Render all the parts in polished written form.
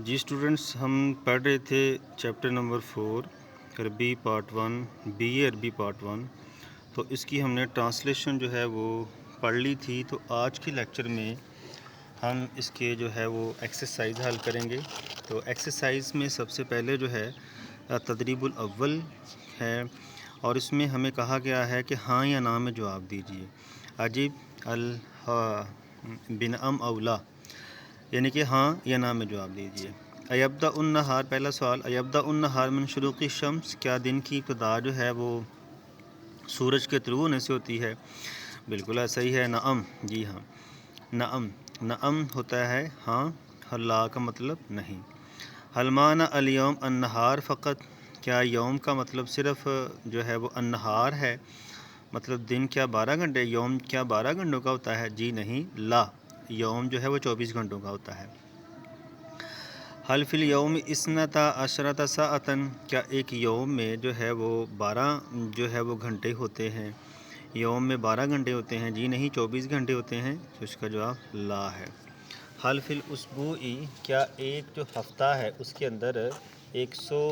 جی students, ہم پڑھ رہے تھے چیپٹر نمبر 4 عربی پارٹ 1 بی اے عربی پارٹ 1. تو اس کی ہم نے ٹرانسلیشن جو ہے وہ پڑھ لی تھی. تو آج کے لیکچر میں ہم اس کے جو ہے وہ ایکسرسائز حل کریں گے. تو ایکسرسائز میں سب سے پہلے جو ہے تدریب الاول ہے، اور اس میں ہمیں کہا گیا ہے کہ ہاں یا نا میں جواب دیجیے. عجیب بنعم اولا، یعنی کہ ہاں یا نا میں جواب دیجیے. ایبدا النہار، پہلا سوال، ایبدا النہار من شروق الشمس، کیا دن کی ابتدا جو ہے وہ سورج کے طلوع ہونے سے ہوتی ہے؟ بالکل ایسا ہی ہے. نعم، جی ہاں. نعم، نعم ہوتا ہے ہاں، لا کا مطلب نہیں. حل معنی الیوم النہار فقط، کیا یوم کا مطلب صرف جو ہے وہ النہار ہے، مطلب دن کیا 12 گھنٹے، یوم کیا 12 گھنٹوں کا ہوتا ہے؟ جی نہیں، لا، یوم جو ہے وہ 24 گھنٹوں کا ہوتا ہے. حل فی الیوم اثنتا عشرۃ ساعۃ، کیا ایک یوم میں جو ہے وہ 12 جو ہے وہ گھنٹے ہوتے ہیں؟ یوم میں 12 گھنٹے ہوتے ہیں؟ جی نہیں، 24 گھنٹے ہوتے ہیں. تو اس کا جواب لا ہے. حل فی الاسبوع، کیا ایک جو ہفتہ ہے اس کے اندر 100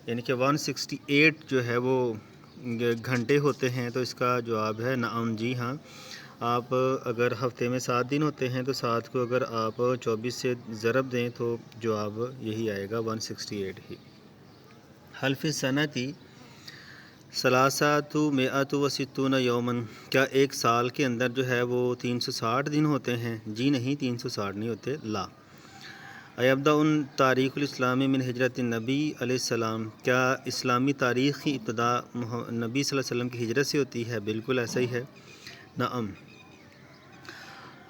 یعنی کہ 168 جو ہے وہ گھنٹے ہوتے ہیں؟ تو اس کا جواب ہے نعم، جی ہاں. آپ اگر ہفتے میں 7 دن ہوتے ہیں تو 7 کو اگر آپ 24 سے ضرب دیں تو جواب یہی آئے گا، 168 ہی. حل فی السنۃ ثلاثۃ مئۃ و ستون یوماً، کیا ایک سال کے اندر جو ہے وہ 360 دن ہوتے ہیں؟ جی نہیں، 360 نہیں ہوتے، لا. ایبدا تاریخ الاسلامی من ہجرت النبی علیہ السلام، کیا اسلامی تاریخ کی ابتدا نبی صلی اللہ علیہ وسلم کی ہجرت سے ہوتی ہے؟ بالکل ایسا ہی ہے. نعم.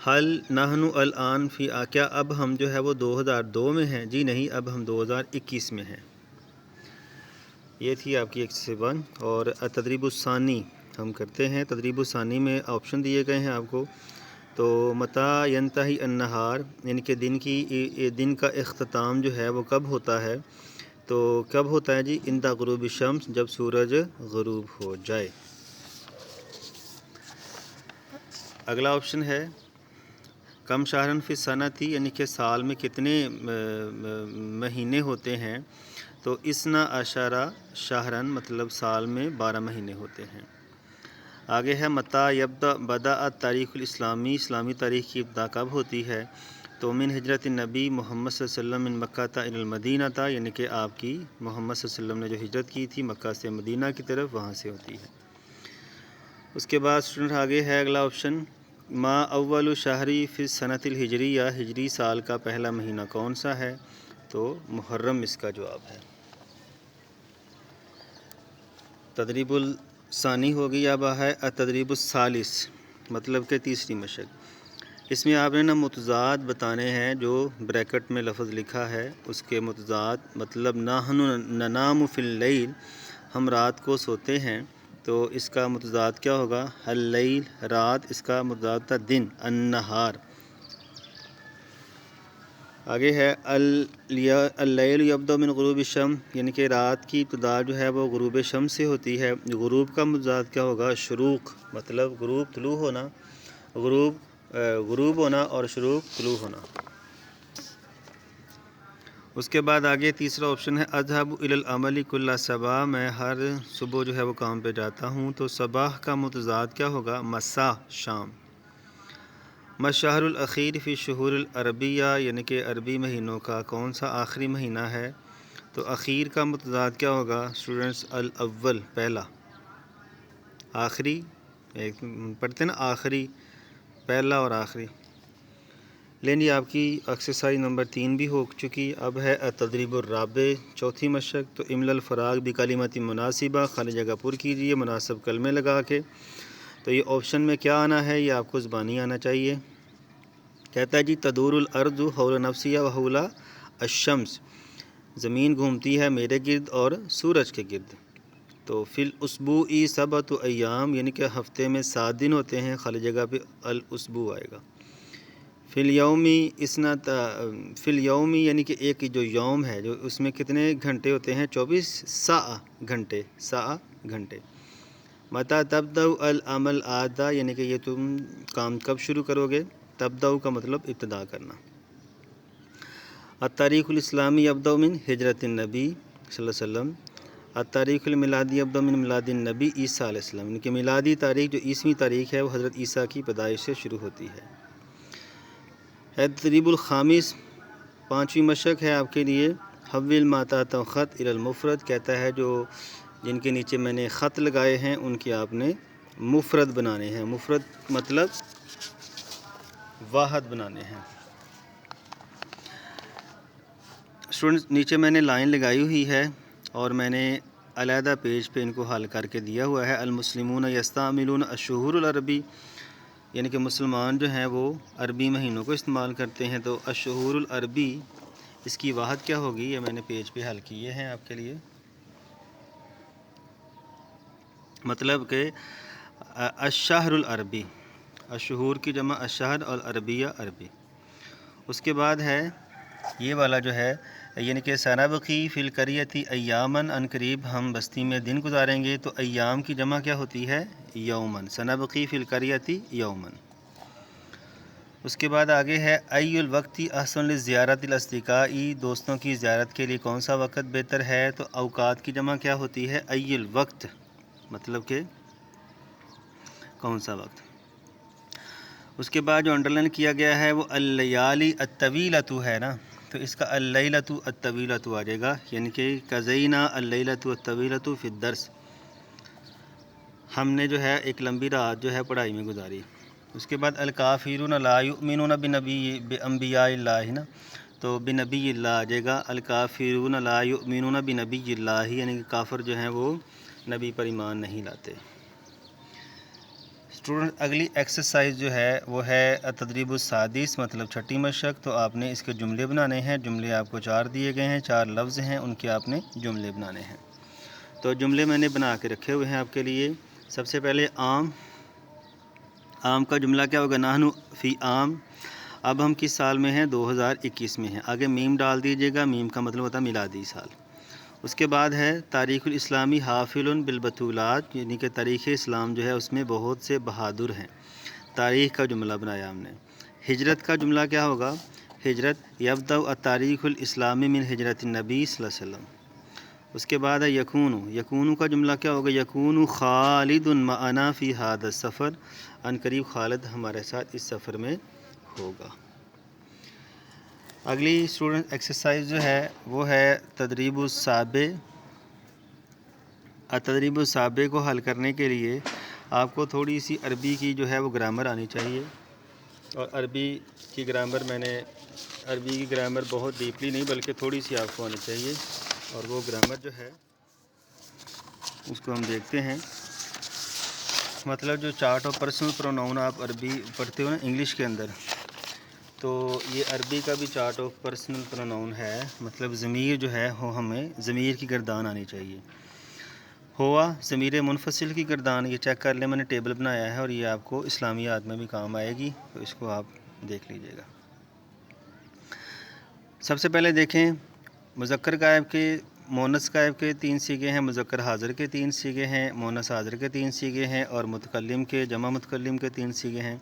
حل نحن الان فی، کیا اب ہم جو ہے وہ 2002 میں ہیں؟ جی نہیں، اب ہم 2021 میں ہیں. یہ تھی آپ کی ایکسرسائز 1. اور تدریب الثانی ہم کرتے ہیں. تدریب الثانی میں آپشن دیے گئے ہیں آپ کو. تو متى ينتهي النہار، یعنی کہ دن کا اختتام جو ہے وہ کب ہوتا ہے؟ تو کب ہوتا ہے جی؟ عند غروب الشمس، جب سورج غروب ہو جائے. اگلا آپشن ہے کم شہرن فی السنۃ، یعنی کہ سال میں کتنے مہینے ہوتے ہیں؟ تو اثنا عشرہ شہرن، مطلب سال میں 12 مہینے ہوتے ہیں. آگے ہے متى بدأ تاریخ الاسلامی، اسلامی تاریخ کی ابتدا کب ہوتی ہے؟ تو من ہجرت النبی محمد صلی اللہ علیہ وسلم من مکہ تا الی المدینہ تا، یعنی کہ آپ کی محمد صلی اللہ علیہ وسلم نے جو ہجرت کی تھی مکہ سے مدینہ کی طرف، وہاں سے ہوتی ہے. اس کے بعد اسٹوڈنٹ آگے ہے اگلا آپشن، ما اول شہری فی السنۃ الہجریہ، ہجری سال کا پہلا مہینہ کون سا ہے؟ تو محرم اس کا جواب ہے. تدریب الثانی ہو گئی. اب ہے التدریب الثالث، مطلب کہ تیسری مشق. اس میں آپ نے نا متضاد بتانے ہیں، جو بریکٹ میں لفظ لکھا ہے اس کے متضاد، مطلب نحن ننام فی اللیل، ہم رات کو سوتے ہیں، تو اس کا متضاد کیا ہوگا؟ اللیل، رات، اس کا متضاد تھا دن، النہار. آگے ہے اللیل یبدأ من غروب الشمس، یعنی کہ رات کی ابتدا جو ہے وہ غروب شمس سے ہوتی ہے. غروب کا متضاد کیا ہوگا؟ شروق، مطلب غروب طلوع ہونا، غروب ہونا اور شروق طلوع ہونا. اس کے بعد آگے تیسرا آپشن ہے اذهب الی العمل کل صباح، میں ہر صبح جو ہے وہ کام پہ جاتا ہوں. تو صباح کا متضاد کیا ہوگا؟ مساء، شام. ما الشہر الاخیر فی الشہور العربیہ، یعنی کہ عربی مہینوں کا کون سا آخری مہینہ ہے؟ تو اخیر کا متضاد کیا ہوگا اسٹوڈنٹس؟ الاول، پہلا. آخری پڑھتے نا، آخری، پہلا اور آخری. لیکن یہ آپ کی ایکسرسائز نمبر 3 بھی ہو چکی. اب ہے تدریب الرابع، چوتھی مشق. تو املا الفراغ بکلمۃ مناسبہ، خالی جگہ پر کیجیے مناسب کلمے لگا کے. تو یہ آپشن میں کیا آنا ہے؟ یہ آپ کو زبانی آنا چاہیے. کہتا ہے جی تدور الارض حول نفسیہ و حول الشمس، زمین گھومتی ہے میرے گرد اور سورج کے گرد. تو فی الاسبوع سبعۃ ایام، یعنی کہ ہفتے میں 7 دن ہوتے ہیں، خالی جگہ پہ الاسبوع آئے گا. فی الیومی یعنی کہ ایک جو یوم ہے، جو اس میں کتنے گھنٹے ہوتے ہیں؟ 24 ساعہ گھنٹے، ساعہ گھنٹے. متى تبدأ العمل آدھا، یعنی کہ یہ تم کام کب شروع کرو گے؟ تبدأ کا مطلب ابتدا کرنا. التاریخ الاسلامی ابدأ من ہجرت النبی صلی اللہ علیہ وسلم، التاریخ المیلادی ابدأ من میلاد النبی عیسیٰ علیہ السلام، ان کی میلادی تاریخ جو عیسوی تاریخ ہے وہ حضرت عیسیٰ کی پیدائش سے شروع ہوتی ہے۔ تدریب الخامس، پانچویں مشق ہے آپ کے لیے، حول ما تحت خط الی المفرد، کہتا ہے جو جن کے نیچے میں نے خط لگائے ہیں ان کے آپ نے مفرد بنانے ہیں۔ مفرد مطلب واحد بنانے ہیں۔ اسٹوڈنٹس نیچے میں نے لائن لگائی ہوئی ہے اور میں نے علیحدہ پیج پہ ان کو حل کر کے دیا ہوا ہے۔ المسلمون یستعملون الشہور العربی، یعنی کہ مسلمان جو ہیں وہ عربی مہینوں کو استعمال کرتے ہیں، تو الشہور العربی اس کی واحد کیا ہوگی، یہ میں نے پیج پہ حل کیے ہیں آپ کے لیے۔ مطلب کہ الشہر العربی، الشہور کی جمع الشہر اور عربیہ عربی۔ اس کے بعد ہے یہ والا جو ہے، یعنی کہ سنبقی فی القریۃ ایاماً، ان قریب ہم بستی میں دن گزاریں گے، تو ایام کی جمع کیا ہوتی ہے، یوماً، سنبقی فی القریۃ یوماً۔ اس کے بعد آگے ہے ای الوقت احسن لزیارت الاصدقاء، دوستوں کی زیارت کے لیے کون سا وقت بہتر ہے، تو اوقات کی جمع کیا ہوتی ہے، ای الوقت، مطلب کہ کون سا وقت۔ اس کے بعد جو انڈرلائن کیا گیا ہے وہ اللیالی الطویلۃ ہے نا، تو اس کا اللیلۃ الطویلۃ آ جائے گا، یعنی کہ قضینا اللیلۃ الطویلۃ فی الدرس، ہم نے جو ہے ایک لمبی رات جو ہے پڑھائی میں گزاری۔ اس کے بعد الکافرون لا یؤمنون بانبیاء اللہ نا، تو بنبی اللہ آ جائے گا، الکافرون لا یؤمنون بنبی اللہ، یعنی کہ کافر جو ہیں وہ نبی پر ایمان نہیں لاتے۔ اسٹوڈنٹ اگلی ایکسرسائز جو ہے وہ ہے تدریب السادس، مطلب چھٹی مشق، تو آپ نے اس کے جملے بنانے ہیں۔ جملے آپ کو 4 دیے گئے ہیں، 4 لفظ ہیں، ان کے آپ نے جملے بنانے ہیں۔ تو جملے میں نے بنا کے رکھے ہوئے ہیں آپ کے لیے۔ سب سے پہلے عام کا جملہ کیا ہوگا، نحن فی عام، اب ہم کس سال میں ہیں، 2021 میں ہیں۔ آگے میم ڈال دیجیے گا، میم کا مطلب ہوتا ہے میلادی سال۔ اس کے بعد ہے تاریخ الاسلامی حافل بالبطولات، یعنی کہ تاریخ اسلام جو ہے اس میں بہت سے بہادر ہیں۔ تاریخ کا جملہ بنایا ہم نے۔ ہجرت کا جملہ کیا ہوگا، ہجرت یبدأ التاریخ الاسلامی من ہجرت النبی صلی اللہ علیہ وسلم۔ اس کے بعد ہے یکون کا جملہ کیا ہوگا، یکون خالد معنا فی ھذا السفر، ان قریب خالد ہمارے ساتھ اس سفر میں ہوگا۔ اگلی اسٹوڈنٹ ایکسرسائز جو ہے وہ ہے تدریب السابع۔ تدریب السابع کو حل کرنے کے لیے آپ کو تھوڑی سی عربی کی جو ہے وہ گرامر آنی چاہیے، اور عربی کی گرامر بہت ڈیپلی نہیں بلکہ تھوڑی سی آپ کو آنی چاہیے، اور وہ گرامر جو ہے اس کو ہم دیکھتے ہیں۔ مطلب جو چارٹ آف پرسنل پروناؤن آپ عربی پڑھتے ہو نا انگلش کے اندر، تو یہ عربی کا بھی چارٹ آف پرسنل پروناؤن ہے، مطلب ضمیر جو ہے وہ ہمیں ضمیر کی گردان آنی چاہیے۔ ہوا ضمیر منفصل کی گردان، یہ چیک کر لیں، میں نے ٹیبل بنایا ہے اور یہ آپ کو اسلامیات میں بھی کام آئے گی، تو اس کو آپ دیکھ لیجئے گا۔ سب سے پہلے دیکھیں مذکر غائب کے، مؤنث غائب کے 3 صیغے ہیں، مذکر حاضر کے 3 صیغے ہیں، مؤنث حاضر کے 3 صیغے ہیں، اور متکلم کے، جمع متکلم کے 3 صیغے ہیں۔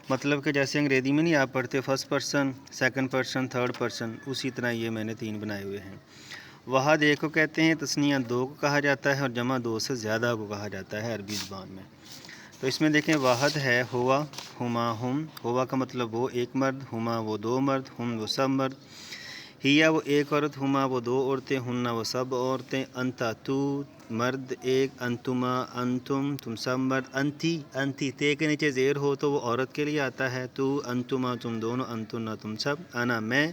مطلب کہ جیسے انگریزی میں نہیں آپ پڑھتے first person, second person, third person, اسی طرح یہ میں نے 3 بنائے ہوئے ہیں۔ واحد 1 کو کہتے ہیں، تثنیہ 2 کو کہا جاتا ہے، اور جمع 2 سے زیادہ کو کہا جاتا ہے عربی زبان میں۔ تو اس میں دیکھیں واحد ہے ہوا، ہما، ہم۔ ہوا کا مطلب وہ ایک مرد، ہما وہ 2 مرد، ہم وہ سب مرد۔ ہیا وہ ایک عورت، ہما وہ 2 عورتیں، ہننا وہ سب عورتیں۔ انتا تو مرد ایک، انتما انتم تم سب مرد۔ انتی تے کے نیچے زیر ہو تو وہ عورت کے لیے آتا ہے، تو انتما تم دونوں، انتنا تم سب۔ انا میں،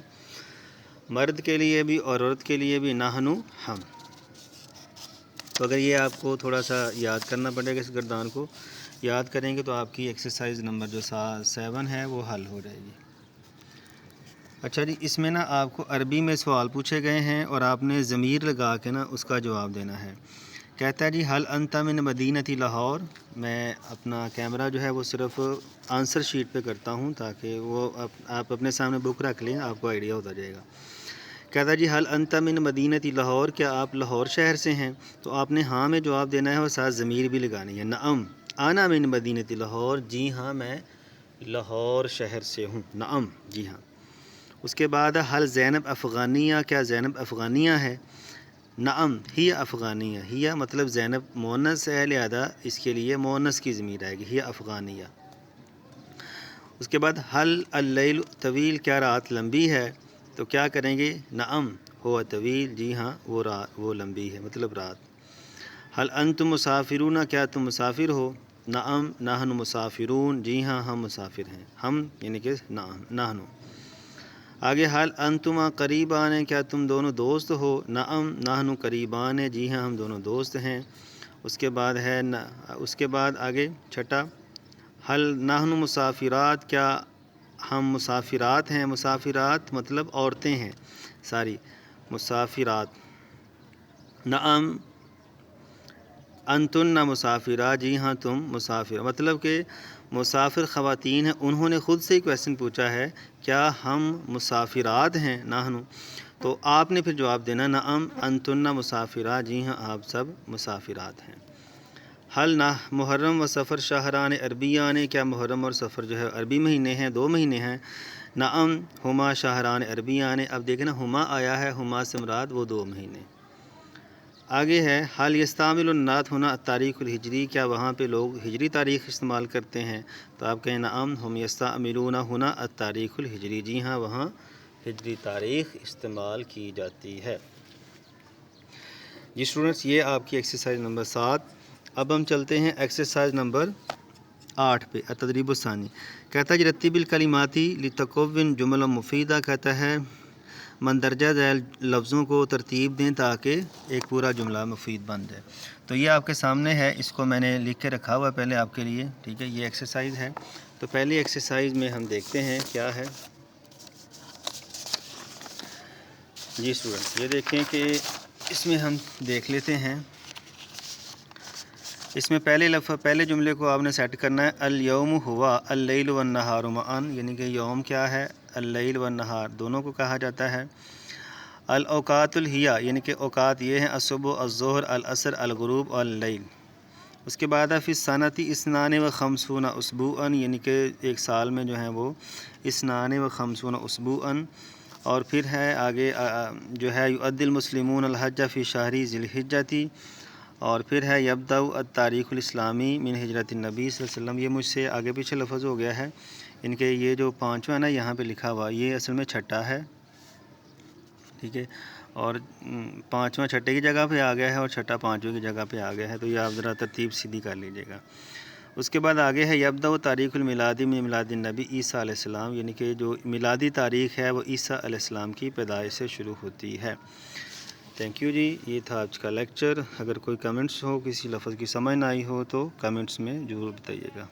مرد کے لیے بھی اور عورت کے لیے بھی، نحنو ہم۔ تو اگر یہ آپ کو تھوڑا سا یاد کرنا پڑے گا، اس گردان کو یاد کریں گے تو آپ کی ایکسرسائز نمبر جو 7 ہے وہ حل ہو جائے گی۔ اچھا جی، اس میں نا آپ کو عربی میں سوال پوچھے گئے ہیں اور آپ نے ضمیر لگا کے نا اس کا جواب دینا ہے۔ کہتا ہے جی حل انت من مدینۃ لاہور، میں اپنا کیمرہ جو ہے وہ صرف آنسر شیٹ پہ کرتا ہوں تاکہ وہ آپ اپنے سامنے بک رکھ لیں، آپ کو آئیڈیا ہوتا جائے گا۔ کہتا ہے جی حل انت من مدینۃ لاہور، کیا آپ لاہور شہر سے ہیں؟ تو آپ نے ہاں میں جواب دینا ہے اور ساتھ ضمیر بھی لگانی ہے۔ نعم انا من مدینۃ لاہور، جی ہاں میں لاہور شہر سے ہوں۔ نعم، جی ہاں۔ اس کے بعد حل زینب افغانیہ، کیا زینب افغانیہ ہے؟ نعم ہی افغانیہ، ہی مطلب زینب مؤنث ہے، لہذا اس کے لیے مؤنث کی ضمیر آئے گی، ہی افغانیہ۔ اس کے بعد حل اللیل طویل، کیا رات لمبی ہے؟ تو کیا کریں گے؟ نعم ہوا طویل، جی ہاں وہ لمبی ہے، مطلب رات۔ حل انتم مسافرون، کیا تم مسافر ہو؟ نعم نحن مسافرون، جی ہاں ہم مسافر ہیں، ہم یعنی کہ نحن۔ آگے حل انتما قریبان، کیا تم دونوں دوست ہو؟ نعم نحن قریبان، جی ہاں ہم دونوں دوست ہیں۔ اس کے بعد آگے چھٹا حل نحن مسافرات، کیا ہم مسافرات ہیں؟ مسافرات مطلب عورتیں ہیں ساری، مسافرات۔ نعم انتن مسافرات، جی ہاں تم مسافر، مطلب کہ مسافر خواتین ہیں، انہوں نے خود سے کویسچن پوچھا ہے کیا ہم مسافرات ہیں؟ نحن، تو آپ نے پھر جواب دینا نعم انتن مسافرات، جی ہاں آپ سب مسافرات ہیں۔ حل نہ محرم و سفر شہران عربیان، کیا محرم اور سفر جو ہے عربی مہینے ہیں، 2 مہینے ہیں؟ نعم ہما شہران عربیان، اب دیکھیں نا ہما آیا ہے، ہما سے مراد وہ 2 مہینے۔ آگے ہے حل یستعمل النات ہونا تاریخ الہجری، کیا وہاں پہ لوگ ہجری تاریخ استعمال کرتے ہیں؟ تو آپ کہیں نعم ہم یستعملون ہونا التاریخ الہجری، جی ہاں وہاں ہجری تاریخ استعمال کی جاتی ہے۔ جی اسٹوڈنٹس، یہ آپ کی ایکسرسائز نمبر 7۔ اب ہم چلتے ہیں ایکسرسائز نمبر 8 پہ، التدریب الثانی۔ کہتا ہے رتب الکلماتی لتکون جملہ مفیدہ، کہتا ہے مندرجہ ذیل لفظوں کو ترتیب دیں تاکہ ایک پورا جملہ مفید بن جائے۔ تو یہ آپ کے سامنے ہے، اس کو میں نے لکھ کے رکھا ہوا ہے پہلے آپ کے لیے، ٹھیک ہے، یہ ایکسرسائز ہے۔ تو پہلی ایکسرسائز میں ہم دیکھتے ہیں کیا ہے۔ جی اسٹوڈنٹ یہ دیکھیں کہ اس میں ہم دیکھ لیتے ہیں، اس میں پہلے جملے کو آپ نے سیٹ کرنا ہے، الیوم ہوا اللیل والنہار معا، یعنی کہ یوم کیا ہے؟ اللیل والنہار دونوں کو کہا جاتا ہے۔ الاوقات الہیہ، یعنی کہ اوقات یہ ہیں الصبح الظہر العصر الغروب اللیل۔ اس کے بعد فی السنۃ اثنان و خمسون اسبوعا، یعنی کہ ایک سال میں جو ہیں وہ اثنان و خمسون اسبوعا۔ اور پھر ہے آگے جو ہے یؤدی المسلمون الحج فی شہر ذی الحجۃ، اور پھر ہے یبدأ التاریخ الاسلامی من ہجرت النبی صلی اللہ علیہ وسلم۔ یہ مجھ سے آگے پیچھے لفظ ہو گیا ہے، ان کے یہ جو 5واں ہے نا یہاں پہ لکھا ہوا، یہ اصل میں چھٹا ہے، ٹھیک ہے، اور 5واں چھٹے کی جگہ پہ آ گیا ہے اور چھٹا 5ویں کی جگہ پہ آ گیا ہے، تو یہ آپ ذرا ترتیب سیدھی کر لیجیے گا۔ اس کے بعد آگے ہے یبدأ تاریخ المیلادی من میلاد النبی عیسیٰ علیہ السلام، یعنی کہ جو میلادی تاریخ ہے وہ عیسیٰ علیہ السلام کی پیدائش سے شروع ہوتی ہے۔ تھینک یو جی، یہ تھا آج کا لیکچر۔ اگر کوئی کمنٹس ہو، کسی لفظ کی سمجھ نہ آئی ہو تو کمنٹس میں ضرور بتائیے گا۔